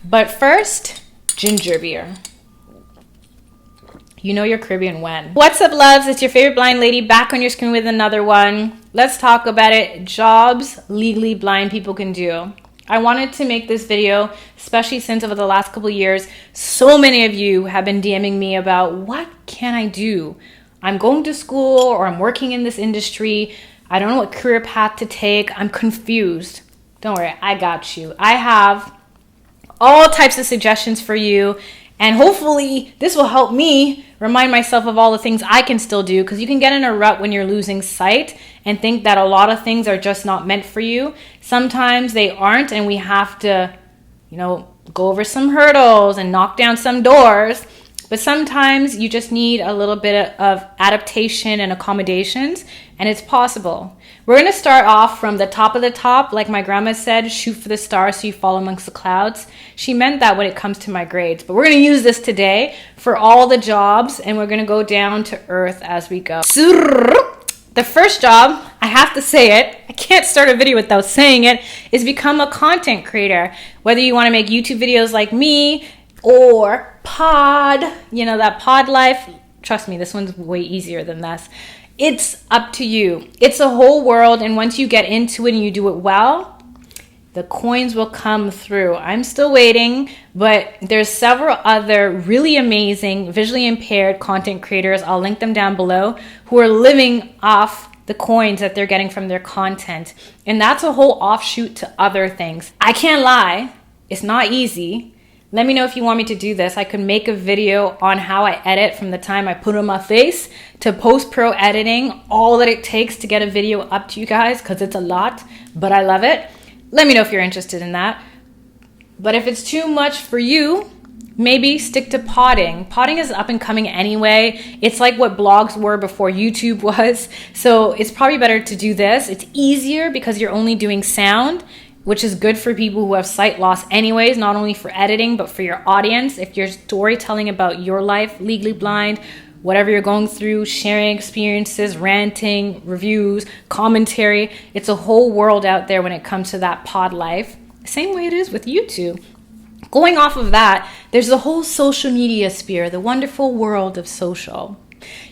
But first, ginger beer. You know you're Caribbean when. What's up, loves? It's your favorite blind lady back on your screen with another one. Let's talk about it. Jobs legally blind people can do. I wanted to make this video, especially since over the last couple of years, so many of you have been DMing me about what can I do? I'm going to school or I'm working in this industry. I don't know what career path to take. I'm confused. Don't worry, I got you. I have all types of suggestions for you. And hopefully this will help me remind myself of all the things I can still do, because you can get in a rut when you're losing sight and think that a lot of things are just not meant for you. Sometimes they aren't, and we have to, go over some hurdles and knock down some doors. But sometimes you just need a little bit of adaptation and accommodations, and it's possible. We're going to start off from the top of the top. Like my grandma said, shoot for the stars so you fall amongst the clouds. She meant that when it comes to my grades. But we're going to use this today for all the jobs, and we're going to go down to earth as we go. The first job, I have to say it, I can't start a video without saying it, is become a content creator. Whether you want to make YouTube videos like me, or pod, that pod life. Trust me, this one's way easier than this. It's up to you. It's a whole world, and once you get into it and you do it well, the coins will come through. I'm still waiting, but there's several other really amazing visually impaired content creators, I'll link them down below, who are living off the coins that they're getting from their content. And that's a whole offshoot to other things. I can't lie, it's not easy. Let me know if you want me to do this. I could make a video on how I edit from the time I put on my face to post-pro editing, all that it takes to get a video up to you guys, because it's a lot, but I love it. Let me know if you're interested in that. But if it's too much for you, maybe stick to podding. Podding is up and coming anyway. It's like what blogs were before YouTube was. So it's probably better to do this. It's easier because you're only doing sound, which is good for people who have sight loss anyways, not only for editing, but for your audience. If you're storytelling about your life, legally blind, whatever you're going through, sharing experiences, ranting, reviews, commentary, it's a whole world out there when it comes to that pod life. Same way it is with YouTube. Going off of that, there's the whole social media sphere, the wonderful world of social.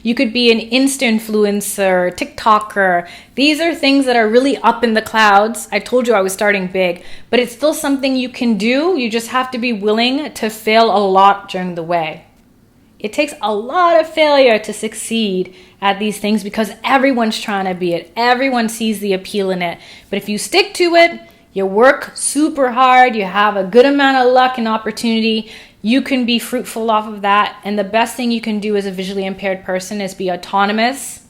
You could be an Insta influencer, TikToker. These are things that are really up in the clouds. I told you I was starting big, but it's still something you can do. You just have to be willing to fail a lot during the way. It takes a lot of failure to succeed at these things because everyone's trying to be it. Everyone sees the appeal in it. But if you stick to it, you work super hard, you have a good amount of luck and opportunity, you can be fruitful off of that. And the best thing you can do as a visually impaired person is be autonomous,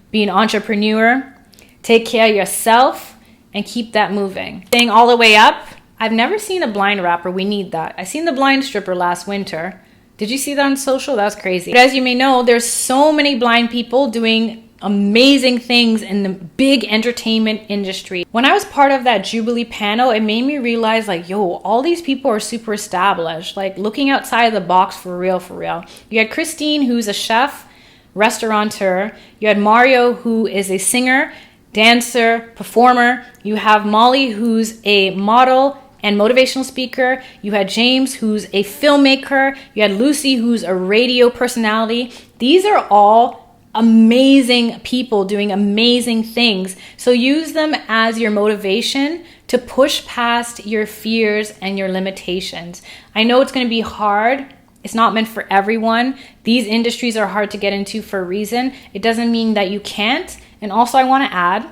be an entrepreneur, take care of yourself, and keep that moving. Staying all the way up, I've never seen a blind rapper. We need that. I seen the blind stripper last winter. Did you see that on social? That was crazy. But as you may know, there's so many blind people doing amazing things in the big entertainment industry. When I was part of that Jubilee panel, it made me realize all these people are super established, looking outside the box for real. You had Christine, who's a chef, restaurateur. You had Mario, who is a singer, dancer, performer. You have Molly, who's a model and motivational speaker. You had James, who's a filmmaker. You had Lucy, who's a radio personality. These are all amazing people doing amazing things. So use them as your motivation to push past your fears and your limitations. I know it's going to be hard. It's not meant for everyone. These industries are hard to get into for a reason. It doesn't mean that you can't. And also I want to add,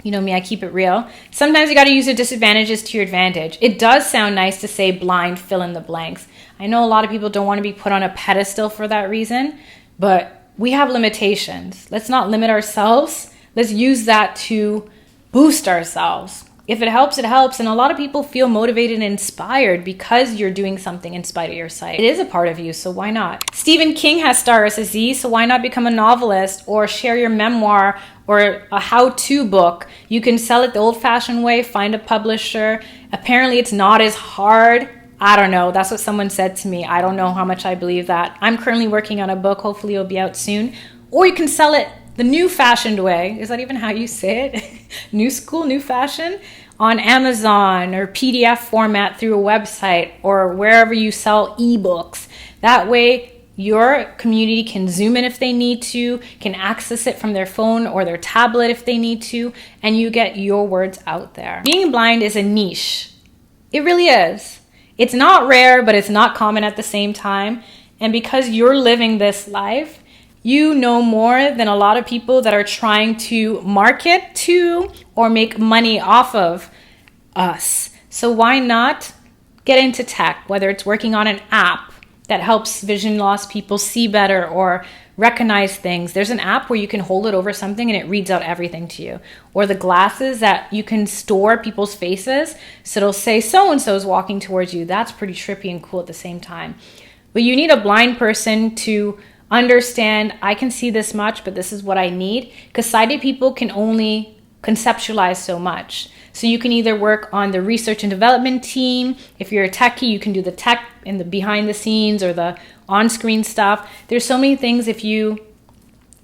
you know me, I keep it real. Sometimes you got to use the disadvantages to your advantage. It does sound nice to say blind, fill in the blanks. I know a lot of people don't want to be put on a pedestal for that reason, but we have limitations. Let's not limit ourselves. Let's use that to boost ourselves. If it helps, it helps. And a lot of people feel motivated and inspired because you're doing something in spite of your sight. It is a part of you, so why not? Stephen King has stars as Z, so why not become a novelist or share your memoir or a how-to book? You can sell it the old-fashioned way, find a publisher. Apparently it's not as hard. I don't know. That's what someone said to me. I don't know how much I believe that. I'm currently working on a book. Hopefully it'll be out soon. Or you can sell it the new fashioned way. Is that even how you say it? New school, new fashion. on Amazon or PDF format through a website or wherever you sell ebooks. That way, your community can zoom in if they need to, can access it from their phone or their tablet if they need to, and you get your words out there. Being blind is a niche. It really is. It's not rare, but it's not common at the same time. And because you're living this life, you know more than a lot of people that are trying to market to or make money off of us. So why not get into tech, whether it's working on an app that helps vision loss people see better or recognize things. There's an app where you can hold it over something and it reads out everything to you. Or the glasses that you can store people's faces. So it'll say so-and-so is walking towards you. That's pretty trippy and cool at the same time. But you need a blind person to understand, I can see this much, but this is what I need. Because sighted people can only conceptualize so much. So you can either work on the research and development team. If you're a techie, you can do the tech and the behind the scenes or the on-screen stuff. There's so many things. If you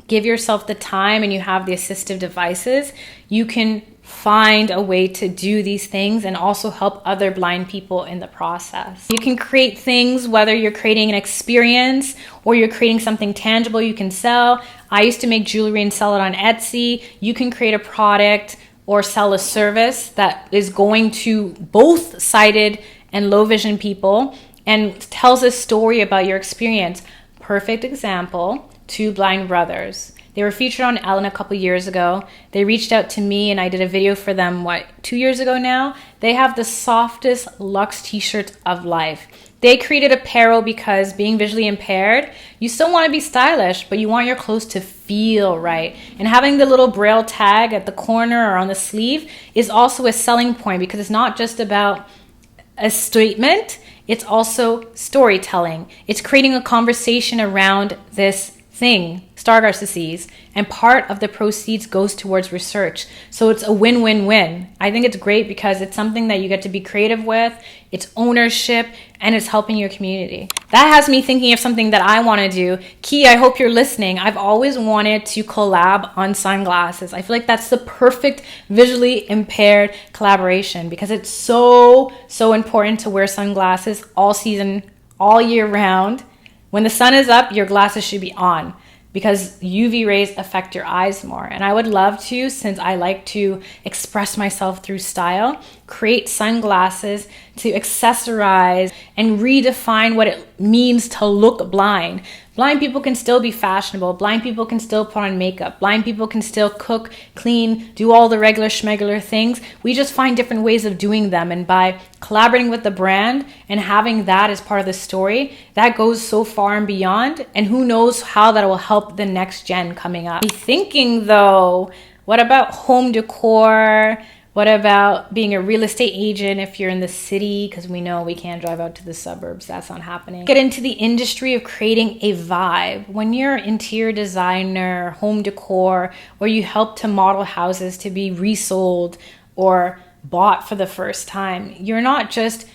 give yourself the time and you have the assistive devices, you can find a way to do these things and also help other blind people in the process. You can create things, whether you're creating an experience or you're creating something tangible you can sell. I used to make jewelry and sell it on Etsy. You can create a product or sell a service that is going to both sighted and low vision people and tells a story about your experience. Perfect example, two blind brothers. They were featured on Ellen a couple years ago. They reached out to me and I did a video for them, 2 years ago now? They have the softest luxe t-shirts of life. They created apparel because being visually impaired, you still want to be stylish, but you want your clothes to feel right. And having the little braille tag at the corner or on the sleeve is also a selling point because it's not just about a statement, it's also storytelling. It's creating a conversation around this thing, Stargardt disease, and part of the proceeds goes towards research. So it's a win-win-win. I think it's great because it's something that you get to be creative with, it's ownership, and it's helping your community. That has me thinking of something that I want to do. Key, I hope you're listening. I've always wanted to collab on sunglasses. I feel like that's the perfect visually impaired collaboration because it's so important to wear sunglasses all season, all year round. When the sun is up, your glasses should be on because UV rays affect your eyes more. And I would love to, since I like to express myself through style, create sunglasses to accessorize and redefine what it means to look blind. Blind people can still be fashionable. Blind people can still put on makeup. Blind people can still cook, clean, do all the regular schmegular things. We just find different ways of doing them. And by collaborating with the brand and having that as part of the story, that goes so far and beyond. And who knows how that will help the next gen coming up. Be thinking though, what about home decor? What about being a real estate agent if you're in the city? Because we know we can't drive out to the suburbs. That's not happening. Get into the industry of creating a vibe. When you're an interior designer, home decor, or you help to model houses to be resold or bought for the first time, you're not just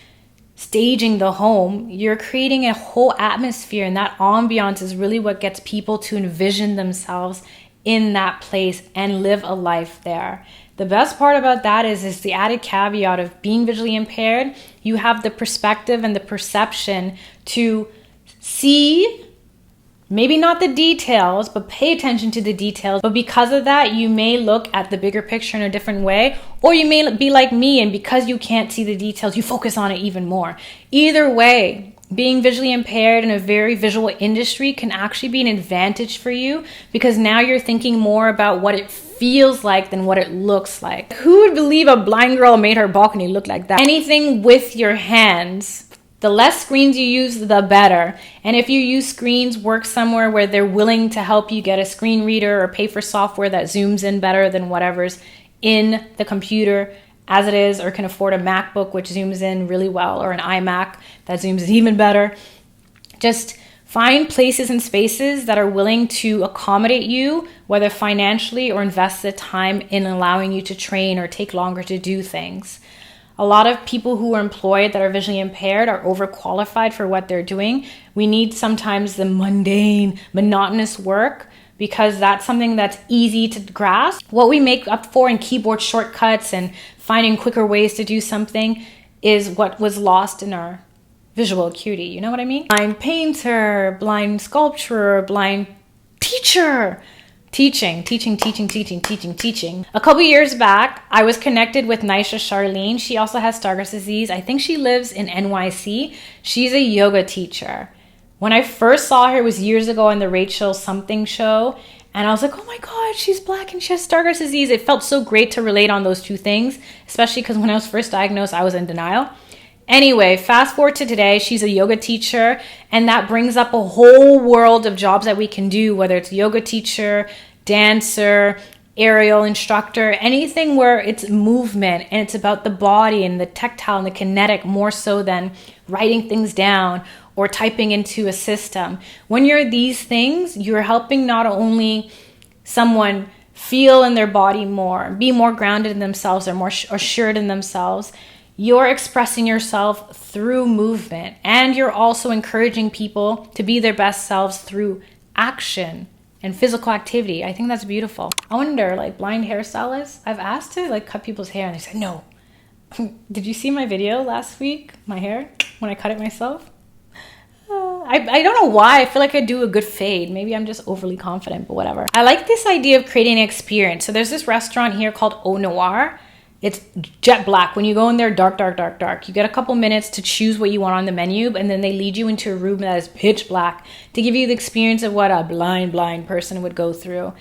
staging the home, you're creating a whole atmosphere, and that ambiance is really what gets people to envision themselves in that place and live a life there. The best part about that is the added caveat of being visually impaired. You have the perspective and the perception to see, maybe not the details, but pay attention to the details. But because of that, you may look at the bigger picture in a different way, or you may be like me, and because you can't see the details, you focus on it even more. Either way, being visually impaired in a very visual industry can actually be an advantage for you because now you're thinking more about what it feels like than what it looks like. Who would believe a blind girl made her balcony look like that? Anything with your hands. The less screens you use, the better. And if you use screens, work somewhere where they're willing to help you get a screen reader or pay for software that zooms in better than whatever's in the computer as it is, or can afford a MacBook which zooms in really well, or an iMac that zooms in even better. Just find places and spaces that are willing to accommodate you, whether financially or invest the time in allowing you to train or take longer to do things. A lot of people who are employed that are visually impaired are overqualified for what they're doing. We need sometimes the mundane, monotonous work because that's something that's easy to grasp. What we make up for in keyboard shortcuts and finding quicker ways to do something is what was lost in our visual acuity. You know what I mean? Blind painter, blind sculptor, blind teacher. Teaching. A couple years back, I was connected with Nisha Charlene. She also has Stargardt's disease. I think she lives in NYC. She's a yoga teacher. When I first saw her, it was years ago on the Rachel something show. And I was like, oh my God, she's Black and she has Stargardt's disease. It felt so great to relate on those two things, especially because when I was first diagnosed, I was in denial. Anyway, fast forward to today, she's a yoga teacher, and that brings up a whole world of jobs that we can do, whether it's yoga teacher, dancer, aerial instructor, anything where it's movement and it's about the body and the tactile and the kinetic more so than writing things down or typing into a system. When you're these things, you're helping not only someone feel in their body more, be more grounded in themselves or more assured in themselves, you're expressing yourself through movement, and you're also encouraging people to be their best selves through action and physical activity. I think that's beautiful. I wonder, like blind hairstylists, I've asked to like cut people's hair and they said no. Did you see my video last week, my hair, when I cut it myself? I don't know why. I feel like I do a good fade. Maybe I'm just overly confident, but whatever. I like this idea of creating an experience. So there's this restaurant here called Au Noir. It's jet black. When you go in there, dark. You get a couple minutes to choose what you want on the menu, and then they lead you into a room that is pitch black to give you the experience of what a blind person would go through.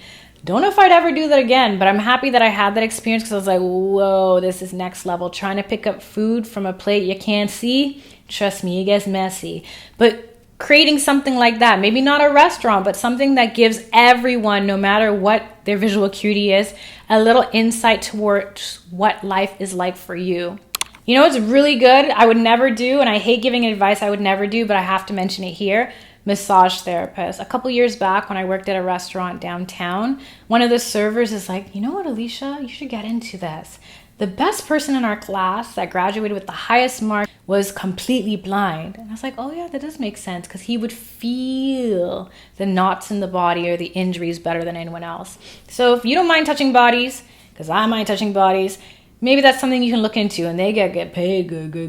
Don't know if I'd ever do that again, but I'm happy that I had that experience because I was like, whoa, this is next level. Trying to pick up food from a plate you can't see, trust me, it gets messy. But creating something like that, maybe not a restaurant, but something that gives everyone, no matter what their visual acuity is, a little insight towards what life is like for you. You know, it's really good. I would never do, and I hate giving advice I would never do, but I have to mention it here. Massage therapist. A couple years back when I worked at a restaurant downtown, one of the servers is like, you know what, Alicia, you should get into this. The best person in our class that graduated with the highest mark was completely blind. And I was like, oh yeah, that does make sense, because he would feel the knots in the body or the injuries better than anyone else. So if you don't mind touching bodies, because I mind touching bodies, maybe that's something you can look into, and they get paid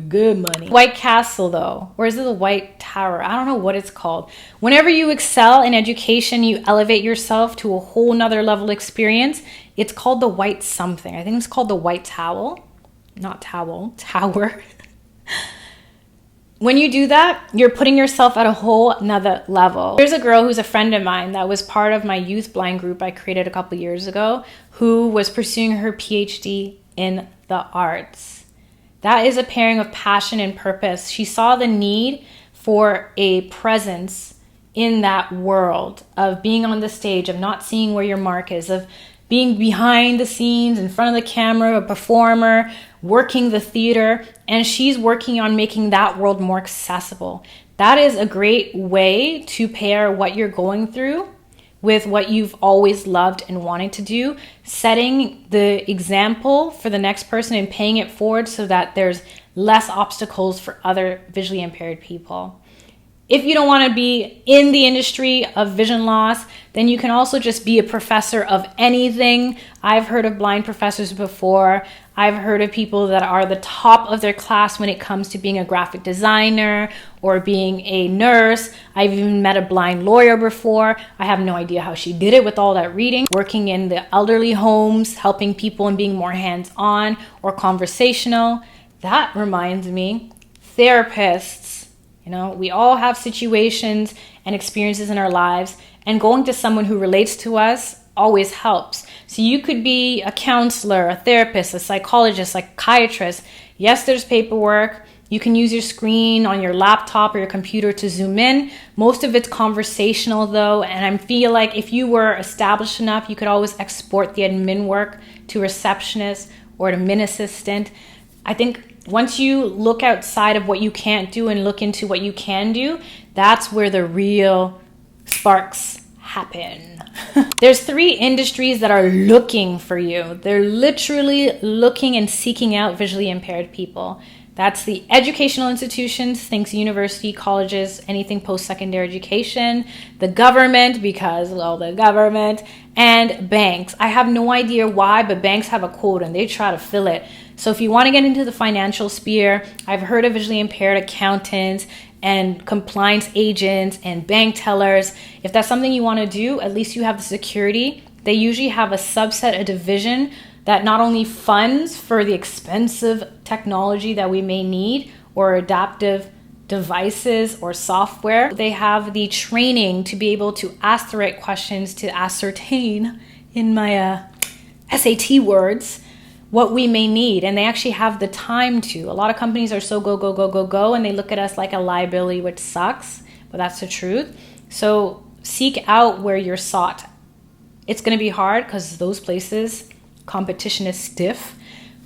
good money. White Castle though, or is it the White Tower? I don't know what it's called. Whenever you excel in education, you elevate yourself to a whole nother level experience. It's called the White something. I think it's called the White Towel. Not towel, tower. When you do that, you're putting yourself at a whole nother level. There's a girl who's a friend of mine that was part of my youth blind group I created a couple years ago, who was pursuing her PhD in the arts. That is a pairing of passion and purpose. She saw the need for a presence in that world of being on the stage, of not seeing where your mark is, of being behind the scenes, in front of the camera, a performer, working the theater, and she's working on making that world more accessible. That is a great way to pair what you're going through with what you've always loved and wanted to do, setting the example for the next person and paying it forward so that there's less obstacles for other visually impaired people. If you don't want to be in the industry of vision loss, then you can also just be a professor of anything. I've heard of blind professors before. I've heard of people that are the top of their class when it comes to being a graphic designer or being a nurse. I've even met a blind lawyer before. I have no idea how she did it with all that reading. Working in the elderly homes, helping people and being more hands-on or conversational. That reminds me, therapists. You know, we all have situations and experiences in our lives, and going to someone who relates to us always helps. So you could be a counselor, a therapist, a psychologist, psychiatrist. Yes, there's paperwork. You can use your screen on your laptop or your computer to zoom in. Most of it's conversational though, and I feel like if you were established enough, you could always export the admin work to receptionist or an admin assistant. I think once you look outside of what you can't do and look into what you can do, that's where the real sparks happen. There's 3 industries that are looking for you. They're literally looking and seeking out visually impaired people. That's the educational institutions, think university, colleges, anything post-secondary education, the government, because, well, the government, and banks. I have no idea why, but banks have a quota and they try to fill it. So if you want to get into the financial sphere, I've heard of visually impaired accountants and compliance agents and bank tellers. If that's something you want to do, at least you have the security. They usually have a subset, a division that not only funds for the expensive technology that we may need or adaptive devices or software, they have the training to be able to ask the right questions to ascertain, in my SAT words, what we may need. And they actually have the time to. A lot of companies are so go, go, go, go, go, and they look at us like a liability, which sucks, but that's the truth. So seek out where you're sought. It's going to be hard because those places, competition is stiff,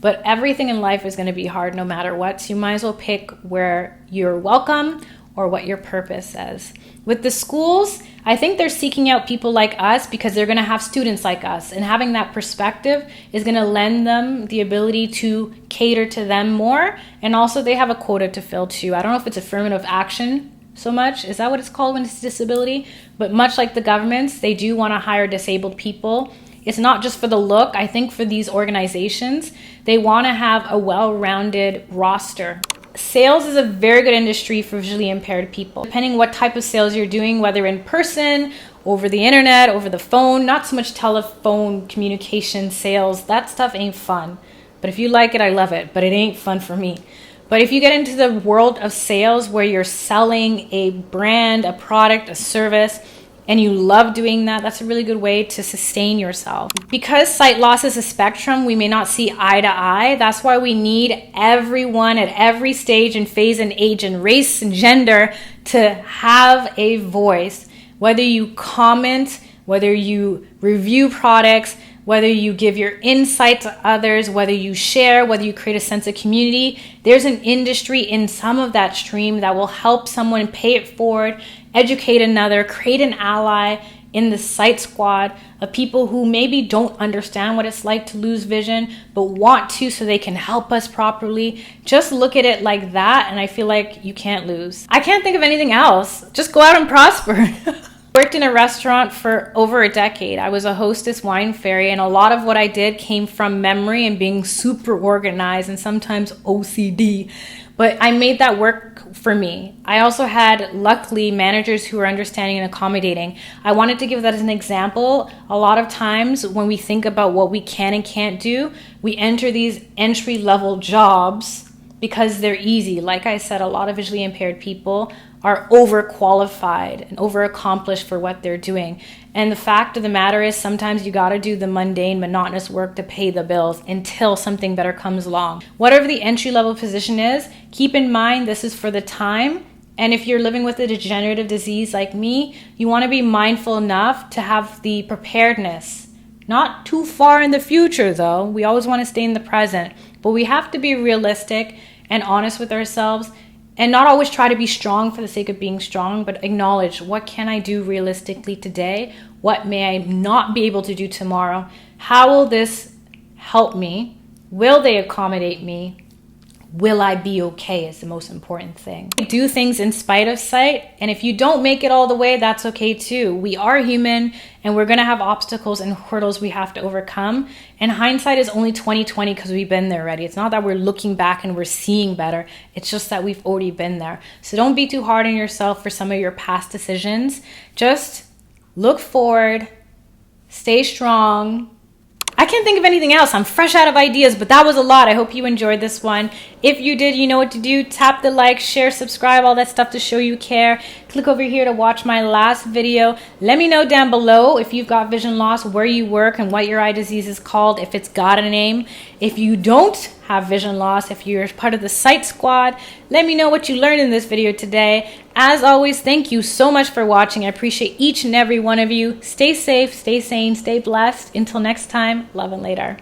but everything in life is going to be hard no matter what. So you might as well pick where you're welcome or what your purpose says. With the schools, I think they're seeking out people like us because they're going to have students like us, and having that perspective is going to lend them the ability to cater to them more. And also they have a quota to fill too. I don't know if it's affirmative action so much. Is that what it's called when it's disability? But much like the governments, they do want to hire disabled people. It's not just for the look. I think for these organizations, they want to have a well-rounded roster. Sales is a very good industry for visually impaired people. Depending what type of sales you're doing, whether in person, over the internet, over the phone, not so much telephone communication sales, that stuff ain't fun. But if you like it, I love it, but it ain't fun for me. But if you get into the world of sales where you're selling a brand, a product, a service, and you love doing that, that's a really good way to sustain yourself. Because sight loss is a spectrum, we may not see eye to eye. That's why we need everyone at every stage and phase and age and race and gender to have a voice. Whether you comment, whether you review products, whether you give your insight to others, whether you share, whether you create a sense of community, there's an industry in some of that stream that will help someone pay it forward, educate another, create an ally in the sight squad of people who maybe don't understand what it's like to lose vision, but want to so they can help us properly. Just look at it like that, and I feel like you can't lose. I can't think of anything else. Just go out and prosper. Worked in a restaurant for over a decade. I was a hostess wine fairy, and a lot of what I did came from memory and being super organized and sometimes OCD. But I made that work for me. I also had, luckily, managers who were understanding and accommodating. I wanted to give that as an example. A lot of times when we think about what we can and can't do, we enter these entry-level jobs because they're easy. Like I said, a lot of visually impaired people are overqualified and overaccomplished for what they're doing. And the fact of the matter is sometimes you got to do the mundane, monotonous work to pay the bills until something better comes along. Whatever the entry-level position is, keep in mind this is for the time. And if you're living with a degenerative disease like me, you want to be mindful enough to have the preparedness. Not too far in the future though. We always want to stay in the present. But we have to be realistic and honest with ourselves, and not always try to be strong for the sake of being strong, but acknowledge, what can I do realistically today? What may I not be able to do tomorrow? How will this help me? Will they accommodate me? Will I be okay is the most important thing. Do things in spite of sight, and if you don't make it all the way, that's okay too. We are human, and we're gonna have obstacles and hurdles we have to overcome. And hindsight is only 20/20 because we've been there already. It's not that we're looking back and we're seeing better. It's just that we've already been there. So don't be too hard on yourself for some of your past decisions. Just look forward, stay strong. I can't think of anything else. I'm fresh out of ideas, but that was a lot. I hope you enjoyed this one. If you did, you know what to do. Tap the like, share, subscribe, all that stuff to show you care. Click over here to watch my last video. Let me know down below if you've got vision loss, where you work, and what your eye disease is called, if it's got a name. If you don't have vision loss, if you're part of the Sight Squad, let me know what you learned in this video today. As always, thank you so much for watching. I appreciate each and every one of you. Stay safe, stay sane, stay blessed. Until next time, love and later.